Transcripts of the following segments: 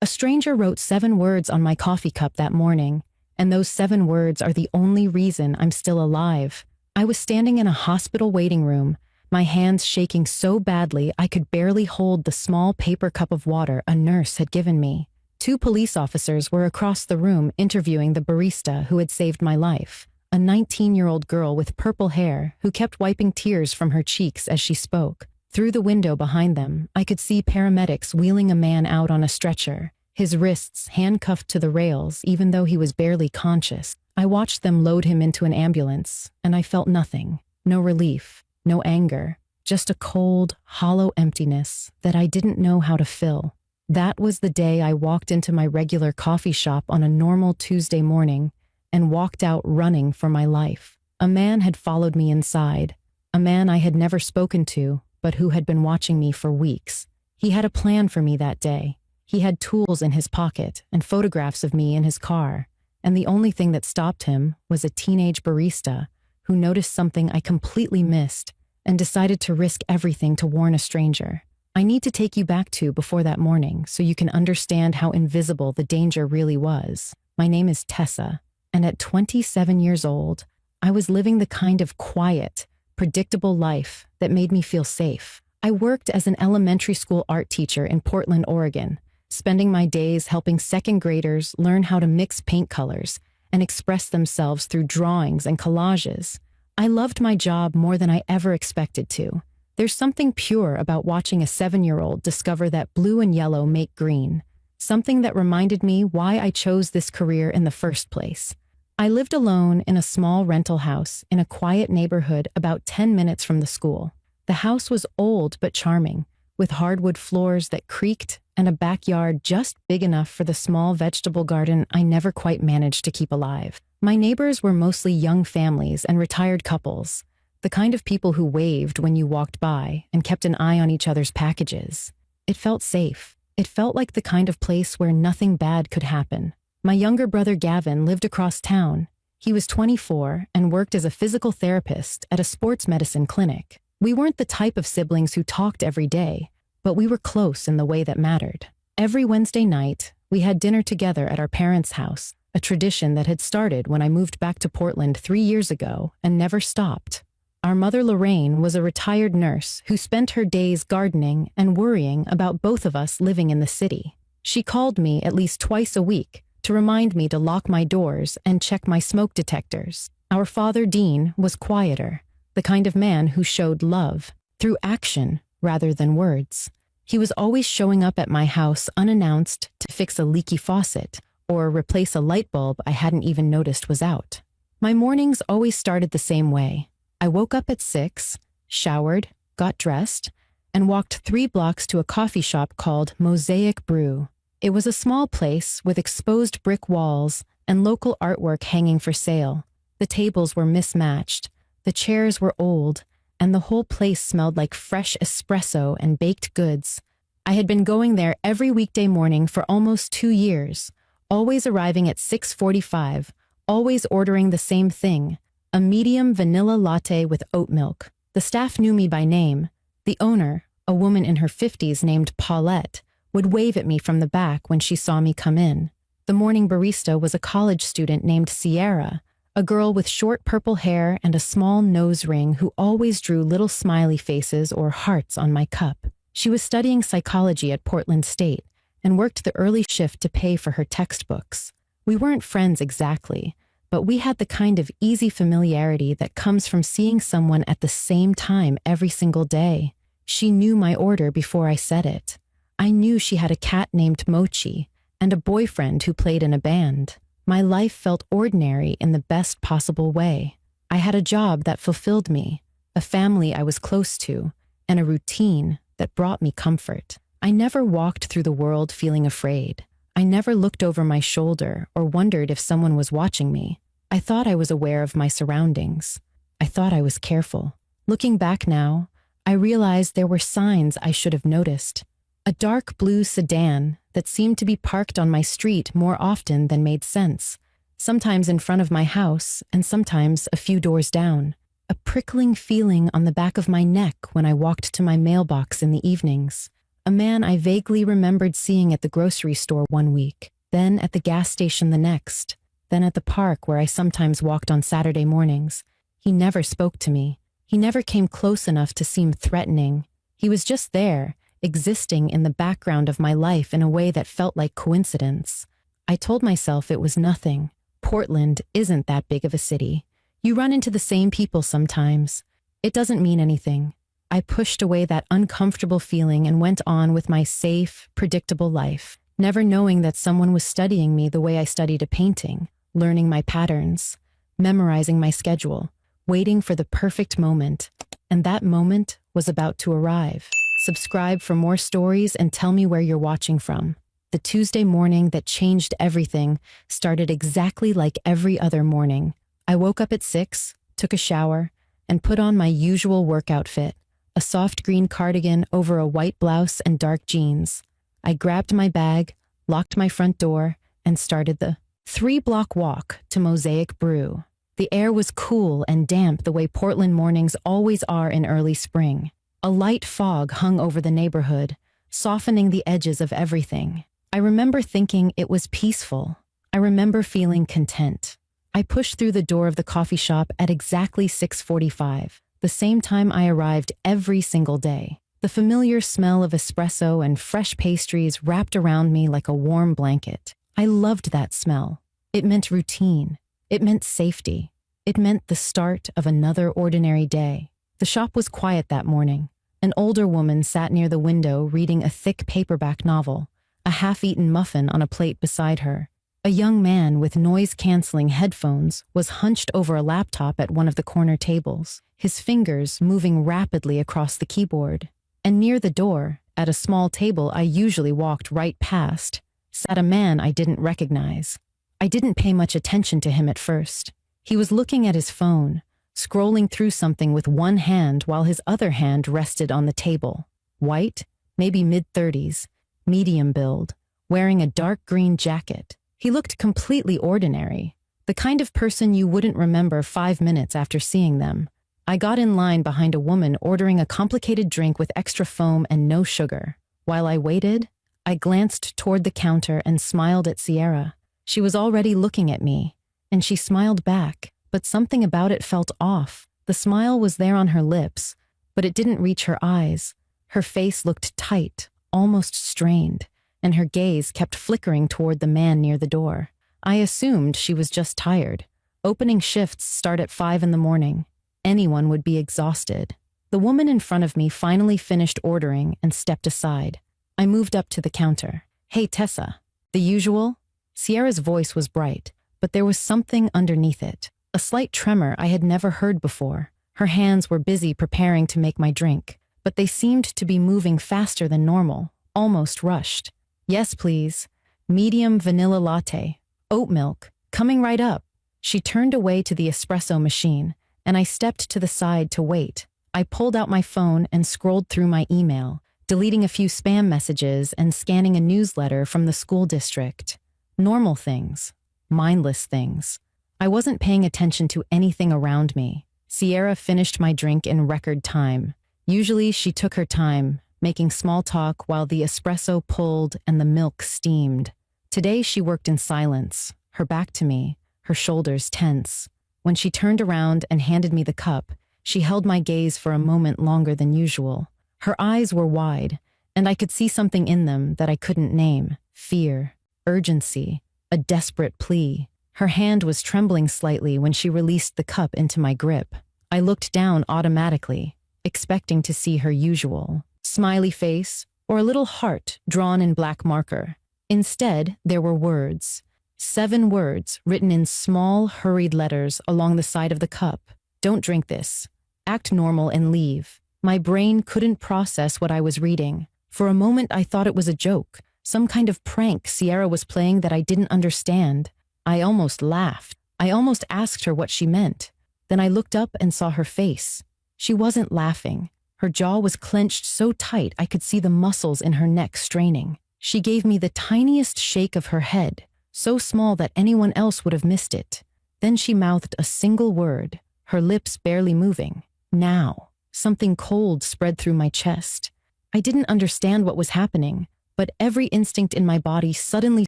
A stranger wrote 7 words on my coffee cup that morning, and those 7 words are the only reason I'm still alive. I was standing in a hospital waiting room, my hands shaking so badly I could barely hold the small paper cup of water a nurse had given me. 2 police officers were across the room interviewing the barista who had saved my life, a 19-year-old girl with purple hair who kept wiping tears from her cheeks as she spoke. Through the window behind them, I could see paramedics wheeling a man out on a stretcher, his wrists handcuffed to the rails even though he was barely conscious. I watched them load him into an ambulance, and I felt nothing. No relief, no anger, just a cold, hollow emptiness that I didn't know how to fill. That was the day I walked into my regular coffee shop on a normal Tuesday morning and walked out running for my life. A man had followed me inside, a man I had never spoken to, but who had been watching me for weeks. He had a plan for me that day. He had tools in his pocket and photographs of me in his car, and the only thing that stopped him was a teenage barista who noticed something I completely missed and decided to risk everything to warn a stranger. I need to take you back to before that morning so you can understand how invisible the danger really was. My name is Tessa, and at 27 years old, I was living the kind of quiet, predictable life that made me feel safe. I worked as an elementary school art teacher in Portland, Oregon, spending my days helping second graders learn how to mix paint colors and express themselves through drawings and collages. I loved my job more than I ever expected to. There's something pure about watching a 7-year-old discover that blue and yellow make green, something that reminded me why I chose this career in the first place. I lived alone in a small rental house in a quiet neighborhood about 10 minutes from the school. The house was old but charming, with hardwood floors that creaked and a backyard just big enough for the small vegetable garden I never quite managed to keep alive. My neighbors were mostly young families and retired couples, the kind of people who waved when you walked by and kept an eye on each other's packages. It felt safe. It felt like the kind of place where nothing bad could happen. My younger brother Gavin lived across town. He was 24 and worked as a physical therapist at a sports medicine clinic. We weren't the type of siblings who talked every day, but we were close in the way that mattered. Every Wednesday night, we had dinner together at our parents' house, a tradition that had started when I moved back to Portland 3 years ago and never stopped. Our mother Lorraine was a retired nurse who spent her days gardening and worrying about both of us living in the city. She called me at least twice a week to remind me to lock my doors and check my smoke detectors. Our father Dean was quieter, the kind of man who showed love through action rather than words. He was always showing up at my house unannounced to fix a leaky faucet or replace a light bulb I hadn't even noticed was out. My mornings always started the same way. I woke up at 6, showered, got dressed, and walked 3 blocks to a coffee shop called Mosaic Brew. It was a small place with exposed brick walls and local artwork hanging for sale. The tables were mismatched, the chairs were old, and the whole place smelled like fresh espresso and baked goods. I had been going there every weekday morning for almost 2 years, always arriving at 6:45, always ordering the same thing, a medium vanilla latte with oat milk. The staff knew me by name. The owner, a woman in her 50s named Paulette, would wave at me from the back when she saw me come in. The morning barista was a college student named Sierra, a girl with short purple hair and a small nose ring who always drew little smiley faces or hearts on my cup. She was studying psychology at Portland State and worked the early shift to pay for her textbooks. We weren't friends exactly, but we had the kind of easy familiarity that comes from seeing someone at the same time every single day. She knew my order before I said it. I knew she had a cat named Mochi and a boyfriend who played in a band. My life felt ordinary in the best possible way. I had a job that fulfilled me, a family I was close to, and a routine that brought me comfort. I never walked through the world feeling afraid. I never looked over my shoulder or wondered if someone was watching me. I thought I was aware of my surroundings. I thought I was careful. Looking back now, I realized there were signs I should have noticed. A dark blue sedan that seemed to be parked on my street more often than made sense, sometimes in front of my house and sometimes a few doors down. A prickling feeling on the back of my neck when I walked to my mailbox in the evenings. A man I vaguely remembered seeing at the grocery store one week, then at the gas station the next, then at the park where I sometimes walked on Saturday mornings. He never spoke to me. He never came close enough to seem threatening. He was just there, existing in the background of my life in a way that felt like coincidence. I told myself it was nothing. Portland isn't that big of a city. You run into the same people sometimes. It doesn't mean anything. I pushed away that uncomfortable feeling and went on with my safe, predictable life, never knowing that someone was studying me the way I studied a painting, learning my patterns, memorizing my schedule, waiting for the perfect moment. And that moment was about to arrive. Subscribe for more stories and tell me where you're watching from. The Tuesday morning that changed everything started exactly like every other morning. I woke up at 6, took a shower, and put on my usual work outfit, a soft green cardigan over a white blouse and dark jeans. I grabbed my bag, locked my front door, and started the 3-block walk to Mosaic Brew. The air was cool and damp the way Portland mornings always are in early spring. A light fog hung over the neighborhood, softening the edges of everything. I remember thinking it was peaceful. I remember feeling content. I pushed through the door of the coffee shop at exactly 6:45, the same time I arrived every single day. The familiar smell of espresso and fresh pastries wrapped around me like a warm blanket. I loved that smell. It meant routine. It meant safety. It meant the start of another ordinary day. The shop was quiet that morning. An older woman sat near the window reading a thick paperback novel, a half-eaten muffin on a plate beside her. A young man with noise-canceling headphones was hunched over a laptop at one of the corner tables, his fingers moving rapidly across the keyboard. And near the door, at a small table I usually walked right past, sat a man I didn't recognize. I didn't pay much attention to him at first. He was looking at his phone, scrolling through something with one hand while his other hand rested on the table. White, maybe mid-30s, medium build, wearing a dark green jacket. He looked completely ordinary, the kind of person you wouldn't remember 5 minutes after seeing them. I got in line behind a woman ordering a complicated drink with extra foam and no sugar. While I waited, I glanced toward the counter and smiled at Sierra. She was already looking at me, and she smiled back, but something about it felt off. The smile was there on her lips, but it didn't reach her eyes. Her face looked tight, almost strained, and her gaze kept flickering toward the man near the door. I assumed she was just tired. Opening shifts start at 5 in the morning. Anyone would be exhausted. The woman in front of me finally finished ordering and stepped aside. I moved up to the counter. "Hey, Tessa." "The usual?" Sierra's voice was bright, but there was something underneath it. A slight tremor I had never heard before. Her hands were busy preparing to make my drink, but they seemed to be moving faster than normal, almost rushed. "Yes, please. Medium vanilla latte. Oat milk. Coming right up." She turned away to the espresso machine, and I stepped to the side to wait. I pulled out my phone and scrolled through my email, deleting a few spam messages and scanning a newsletter from the school district. Normal things. Mindless things. I wasn't paying attention to anything around me. Sierra finished my drink in record time. Usually she took her time, making small talk while the espresso pulled and the milk steamed. Today she worked in silence, her back to me, her shoulders tense. When she turned around and handed me the cup, she held my gaze for a moment longer than usual. Her eyes were wide, and I could see something in them that I couldn't name. Fear, urgency, a desperate plea. Her hand was trembling slightly when she released the cup into my grip. I looked down automatically, expecting to see her usual smiley face or a little heart drawn in black marker. Instead, there were words. 7 words written in small, hurried letters along the side of the cup. "Don't drink this. Act normal and leave." My brain couldn't process what I was reading. For a moment, I thought it was a joke, some kind of prank Sierra was playing that I didn't understand. I almost laughed. I almost asked her what she meant. Then I looked up and saw her face. She wasn't laughing. Her jaw was clenched so tight I could see the muscles in her neck straining. She gave me the tiniest shake of her head, so small that anyone else would have missed it. Then she mouthed a single word, her lips barely moving. "Now." Something cold spread through my chest. I didn't understand what was happening, but every instinct in my body suddenly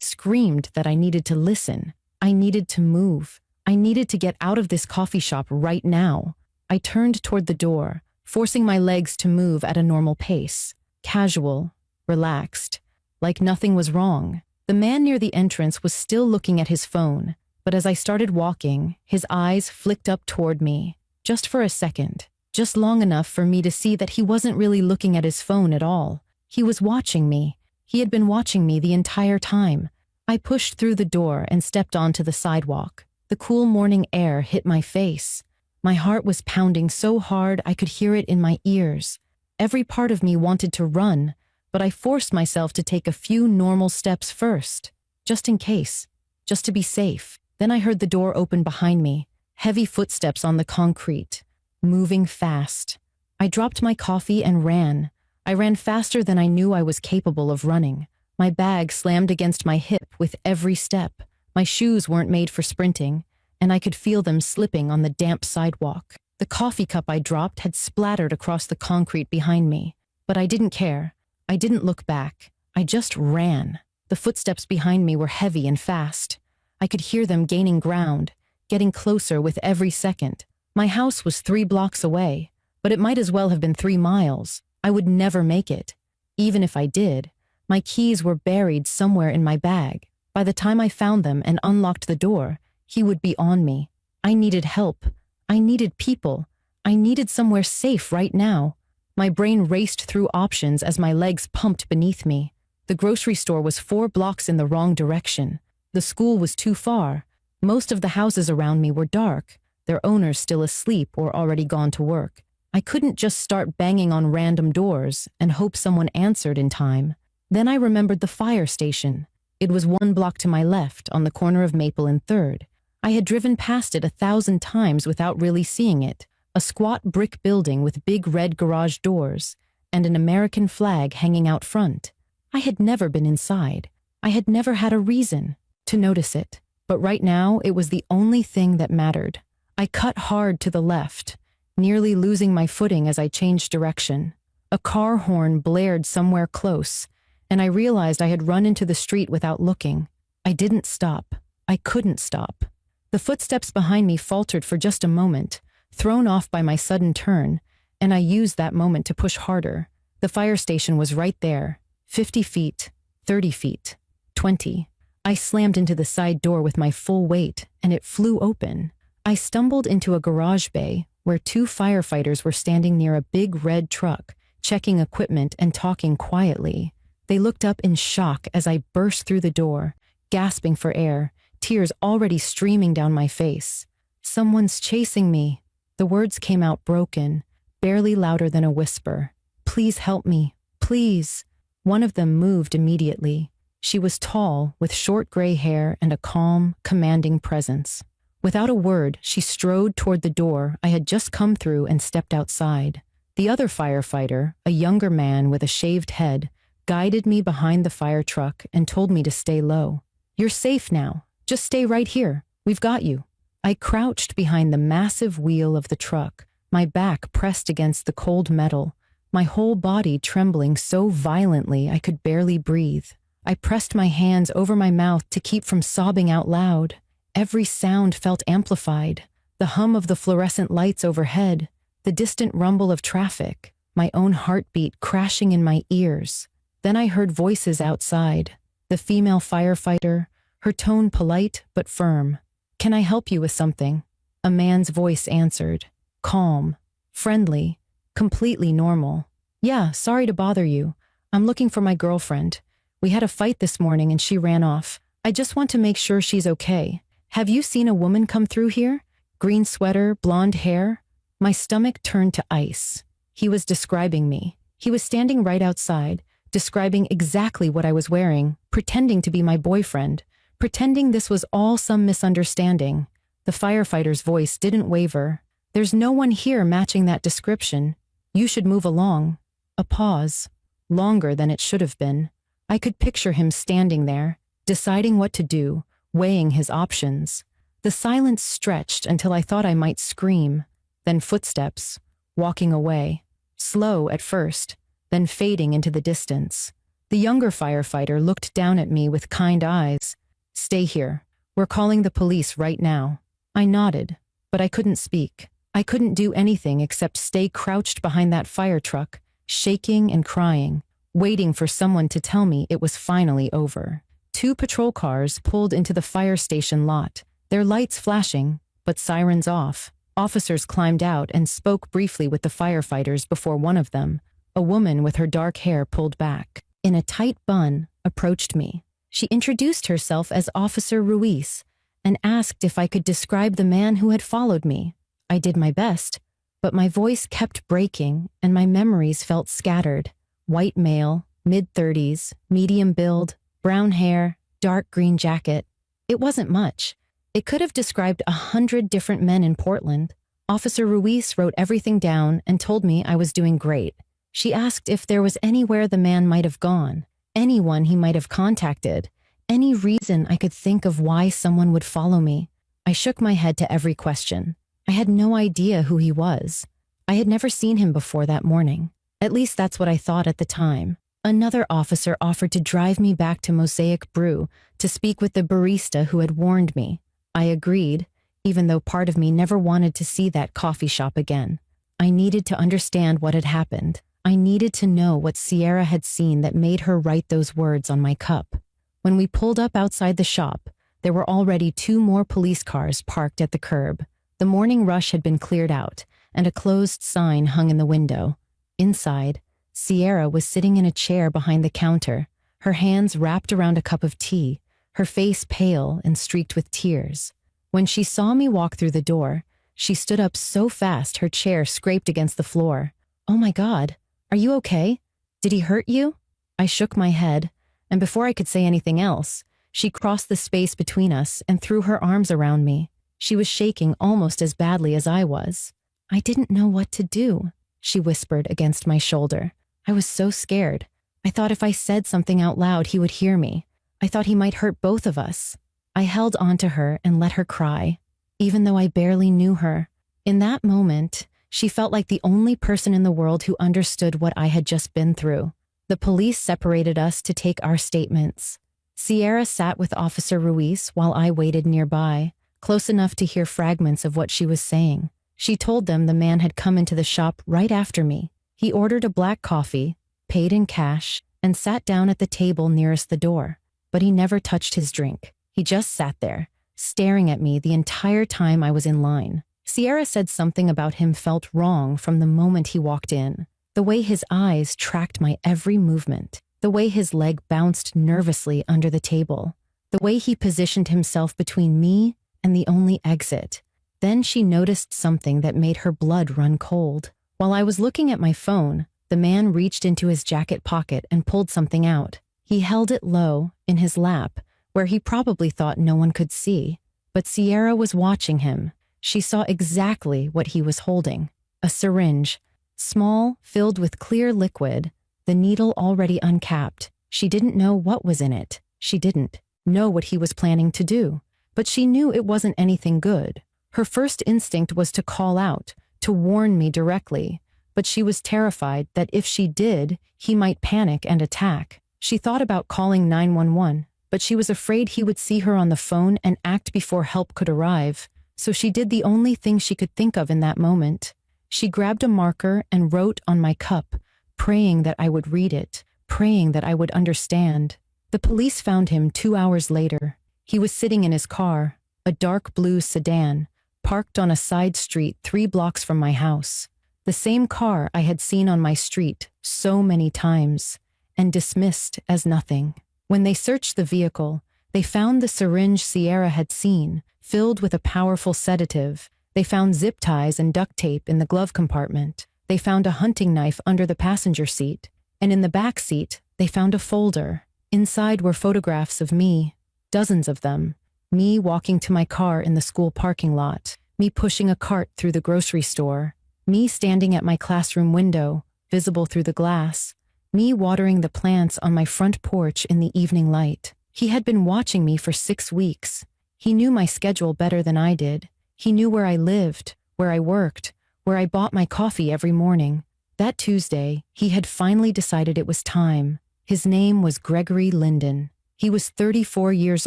screamed that I needed to listen. I needed to move. I needed to get out of this coffee shop right now. I turned toward the door, forcing my legs to move at a normal pace. Casual, relaxed, like nothing was wrong. The man near the entrance was still looking at his phone, but as I started walking, his eyes flicked up toward me, just for a second, just long enough for me to see that he wasn't really looking at his phone at all. He was watching me. He had been watching me the entire time. I pushed through the door and stepped onto the sidewalk. The cool morning air hit my face. My heart was pounding so hard I could hear it in my ears. Every part of me wanted to run, but I forced myself to take a few normal steps first, just in case, just to be safe. Then I heard the door open behind me, heavy footsteps on the concrete, moving fast. I dropped my coffee and ran. I ran faster than I knew I was capable of running. My bag slammed against my hip with every step. My shoes weren't made for sprinting, and I could feel them slipping on the damp sidewalk. The coffee cup I dropped had splattered across the concrete behind me, but I didn't care. I didn't look back. I just ran. The footsteps behind me were heavy and fast. I could hear them gaining ground, getting closer with every second. My house was 3 blocks away, but it might as well have been 3 miles. I would never make it. Even if I did, my keys were buried somewhere in my bag. By the time I found them and unlocked the door, he would be on me. I needed help. I needed people. I needed somewhere safe right now. My brain raced through options as my legs pumped beneath me. The grocery store was 4 blocks in the wrong direction. The school was too far. Most of the houses around me were dark, their owners still asleep or already gone to work. I couldn't just start banging on random doors and hope someone answered in time. Then I remembered the fire station. It was 1 block to my left, on the corner of Maple and 3rd. I had driven past it 1,000 times without really seeing it. A squat brick building with big red garage doors and an American flag hanging out front. I had never been inside. I had never had a reason to notice it. But right now, it was the only thing that mattered. I cut hard to the left, nearly losing my footing as I changed direction. A car horn blared somewhere close, and I realized I had run into the street without looking. I didn't stop. I couldn't stop. The footsteps behind me faltered for just a moment, thrown off by my sudden turn, and I used that moment to push harder. The fire station was right there, 50 feet, 30 feet, 20. I slammed into the side door with my full weight, and it flew open. I stumbled into a garage bay where 2 firefighters were standing near a big red truck, checking equipment and talking quietly. They looked up in shock as I burst through the door, gasping for air, tears already streaming down my face. "Someone's chasing me." The words came out broken, barely louder than a whisper. "Please help me, please." One of them moved immediately. She was tall, with short gray hair and a calm, commanding presence. Without a word, she strode toward the door I had just come through and stepped outside. The other firefighter, a younger man with a shaved head, guided me behind the fire truck and told me to stay low. "You're safe now. Just stay right here. We've got you." I crouched behind the massive wheel of the truck, my back pressed against the cold metal, my whole body trembling so violently I could barely breathe. I pressed my hands over my mouth to keep from sobbing out loud. Every sound felt amplified. The hum of the fluorescent lights overhead, the distant rumble of traffic, my own heartbeat crashing in my ears. Then I heard voices outside. The female firefighter, her tone polite but firm. "Can I help you with something?" A man's voice answered, calm, friendly, completely normal. "Yeah, sorry to bother you. I'm looking for my girlfriend. We had a fight this morning and she ran off. I just want to make sure she's okay. Have you seen a woman come through here? Green sweater, blonde hair?" My stomach turned to ice. He was describing me. He was standing right outside, describing exactly what I was wearing, pretending to be my boyfriend, pretending this was all some misunderstanding. The firefighter's voice didn't waver. "There's no one here matching that description. You should move along." A pause, longer than it should have been. I could picture him standing there, deciding what to do, weighing his options. The silence stretched until I thought I might scream. Then footsteps, walking away. Slow at first, then fading into the distance. The younger firefighter looked down at me with kind eyes. "Stay here. We're calling the police right now." I nodded, but I couldn't speak. I couldn't do anything except stay crouched behind that fire truck, shaking and crying, waiting for someone to tell me it was finally over. 2 patrol cars pulled into the fire station lot, their lights flashing, but sirens off. Officers climbed out and spoke briefly with the firefighters before one of them, a woman with her dark hair pulled back, in a tight bun, approached me. She introduced herself as Officer Ruiz and asked if I could describe the man who had followed me. I did my best, but my voice kept breaking and my memories felt scattered. White male, mid-30s, medium build, brown hair, dark green jacket. It wasn't much. It could have described 100 different men in Portland. Officer Ruiz wrote everything down and told me I was doing great. She asked if there was anywhere the man might have gone, anyone he might have contacted, any reason I could think of why someone would follow me. I shook my head to every question. I had no idea who he was. I had never seen him before that morning. At least that's what I thought at the time. Another officer offered to drive me back to Mosaic Brew to speak with the barista who had warned me. I agreed, even though part of me never wanted to see that coffee shop again. I needed to understand what had happened. I needed to know what Sierra had seen that made her write those words on my cup. When we pulled up outside the shop, there were already 2 more police cars parked at the curb. The morning rush had been cleared out, and a closed sign hung in the window. Inside, Sierra was sitting in a chair behind the counter, her hands wrapped around a cup of tea, her face pale and streaked with tears. When she saw me walk through the door, she stood up so fast her chair scraped against the floor. "Oh my God, are you okay? Did he hurt you?" I shook my head, and before I could say anything else, she crossed the space between us and threw her arms around me. She was shaking almost as badly as I was. "I didn't know what to do," she whispered against my shoulder. I was so scared. I thought if I said something out loud, he would hear me. I thought he might hurt both of us. I held onto her and let her cry, even though I barely knew her. In that moment, she felt like the only person in the world who understood what I had just been through. The police separated us to take our statements. Sierra sat with Officer Ruiz while I waited nearby, close enough to hear fragments of what she was saying. She told them the man had come into the shop right after me. He ordered a black coffee, paid in cash, and sat down at the table nearest the door. But he never touched his drink. He just sat there, staring at me the entire time I was in line. Sierra said something about him felt wrong from the moment he walked in. The way his eyes tracked my every movement. The way his leg bounced nervously under the table. The way he positioned himself between me and the only exit. Then she noticed something that made her blood run cold. While I was looking at my phone, the man reached into his jacket pocket and pulled something out. He held it low, in his lap, where he probably thought no one could see. But Sierra was watching him. She saw exactly what he was holding. A syringe, small, filled with clear liquid, the needle already uncapped. She didn't know what was in it. She didn't know what he was planning to do. But she knew it wasn't anything good. Her first instinct was to call out, to warn me directly, but she was terrified that if she did, he might panic and attack. She thought about calling 911, but she was afraid he would see her on the phone and act before help could arrive, so she did the only thing she could think of in that moment. She grabbed a marker and wrote on my cup, praying that I would read it, praying that I would understand. The police found him 2 hours later. He was sitting in his car, a dark blue sedan, parked on a side street 3 blocks from my house. The same car I had seen on my street so many times, and dismissed as nothing. When they searched the vehicle, they found the syringe Sierra had seen, filled with a powerful sedative. They found zip ties and duct tape in the glove compartment. They found a hunting knife under the passenger seat. And in the back seat, they found a folder. Inside were photographs of me, dozens of them. Me walking to my car in the school parking lot. Me pushing a cart through the grocery store. Me standing at my classroom window, visible through the glass. Me watering the plants on my front porch in the evening light. He had been watching me for 6 weeks. He knew my schedule better than I did. He knew where I lived, where I worked, where I bought my coffee every morning. That Tuesday, he had finally decided it was time. His name was Gregory Linden. He was 34 years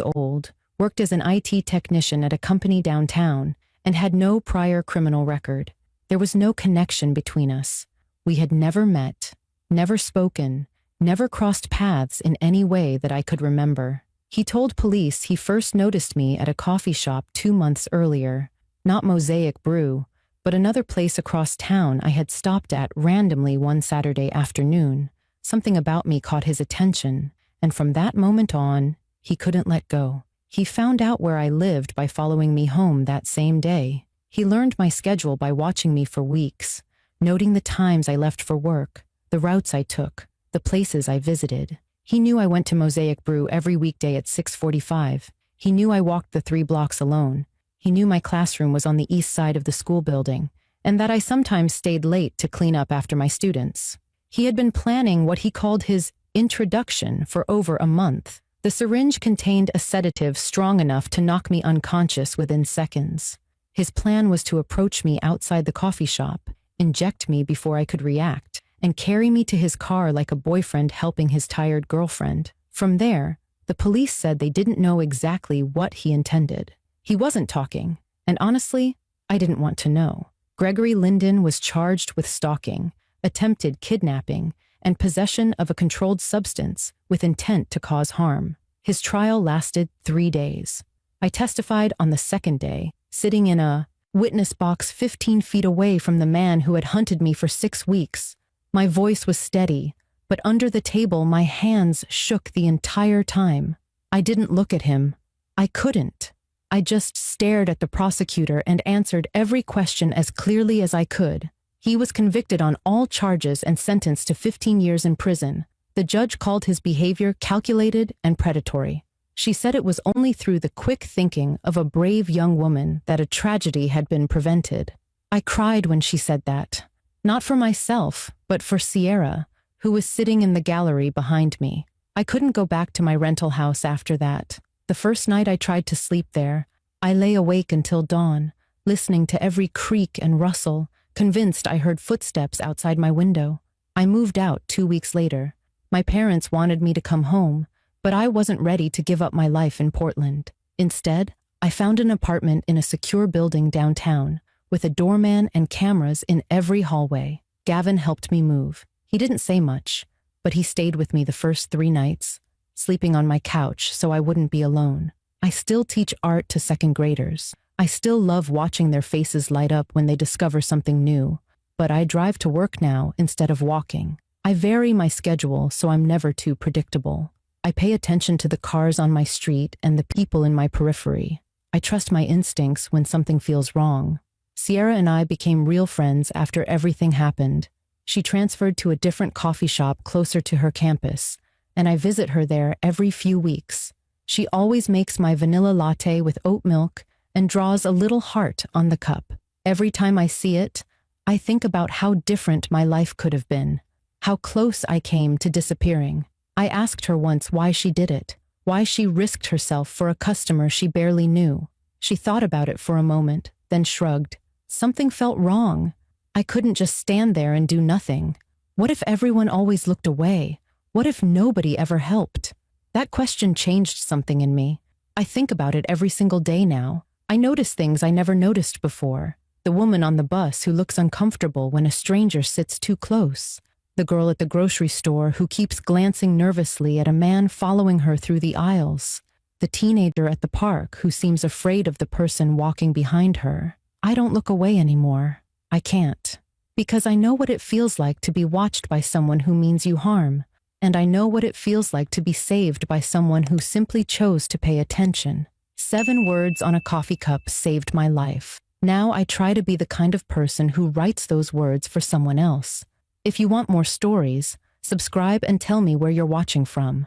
old, worked as an IT technician at a company downtown, and had no prior criminal record. There was no connection between us. We had never met, never spoken, never crossed paths in any way that I could remember. He told police he first noticed me at a coffee shop 2 months earlier, not Mosaic Brew, but another place across town I had stopped at randomly one Saturday afternoon. Something about me caught his attention, and from that moment on, he couldn't let go. He found out where I lived by following me home that same day. He learned my schedule by watching me for weeks, noting the times I left for work, the routes I took, the places I visited. He knew I went to Mosaic Brew every weekday at 6:45. He knew I walked the 3 blocks alone. He knew my classroom was on the east side of the school building, and that I sometimes stayed late to clean up after my students. He had been planning what he called his introduction for over a month. The syringe contained a sedative strong enough to knock me unconscious within seconds. His plan was to approach me outside the coffee shop, inject me before I could react, and carry me to his car like a boyfriend helping his tired girlfriend. From there, the police said they didn't know exactly what he intended. He wasn't talking, and honestly, I didn't want to know. Gregory Linden was charged with stalking, attempted kidnapping, and possession of a controlled substance with intent to cause harm. His trial lasted 3 days. I testified on the second day, sitting in a witness box 15 feet away from the man who had hunted me for 6 weeks. My voice was steady, but under the table my hands shook the entire time. I didn't look at him. I couldn't. I just stared at the prosecutor and answered every question as clearly as I could. He was convicted on all charges and sentenced to 15 years in prison. The judge called his behavior calculated and predatory. She said it was only through the quick thinking of a brave young woman that a tragedy had been prevented. I cried when she said that. Not for myself, but for Sierra, who was sitting in the gallery behind me. I couldn't go back to my rental house after that. The first night I tried to sleep there, I lay awake until dawn, listening to every creak and rustle, convinced I heard footsteps outside my window. I moved out 2 weeks later. My parents wanted me to come home, but I wasn't ready to give up my life in Portland. Instead, I found an apartment in a secure building downtown, with a doorman and cameras in every hallway. Gavin helped me move. He didn't say much, but he stayed with me the first 3 nights, sleeping on my couch so I wouldn't be alone. I still teach art to second graders. I still love watching their faces light up when they discover something new, but I drive to work now instead of walking. I vary my schedule so I'm never too predictable. I pay attention to the cars on my street and the people in my periphery. I trust my instincts when something feels wrong. Sierra and I became real friends after everything happened. She transferred to a different coffee shop closer to her campus, and I visit her there every few weeks. She always makes my vanilla latte with oat milk and draws a little heart on the cup. Every time I see it, I think about how different my life could have been, how close I came to disappearing. I asked her once why she did it, why she risked herself for a customer she barely knew. She thought about it for a moment, then shrugged. Something felt wrong. I couldn't just stand there and do nothing. What if everyone always looked away? What if nobody ever helped? That question changed something in me. I think about it every single day now. I notice things I never noticed before. The woman on the bus who looks uncomfortable when a stranger sits too close. The girl at the grocery store who keeps glancing nervously at a man following her through the aisles. The teenager at the park who seems afraid of the person walking behind her. I don't look away anymore. I can't. Because I know what it feels like to be watched by someone who means you harm. And I know what it feels like to be saved by someone who simply chose to pay attention. 7 words on a coffee cup saved my life. Now I try to be the kind of person who writes those words for someone else. If you want more stories, subscribe and tell me where you're watching from.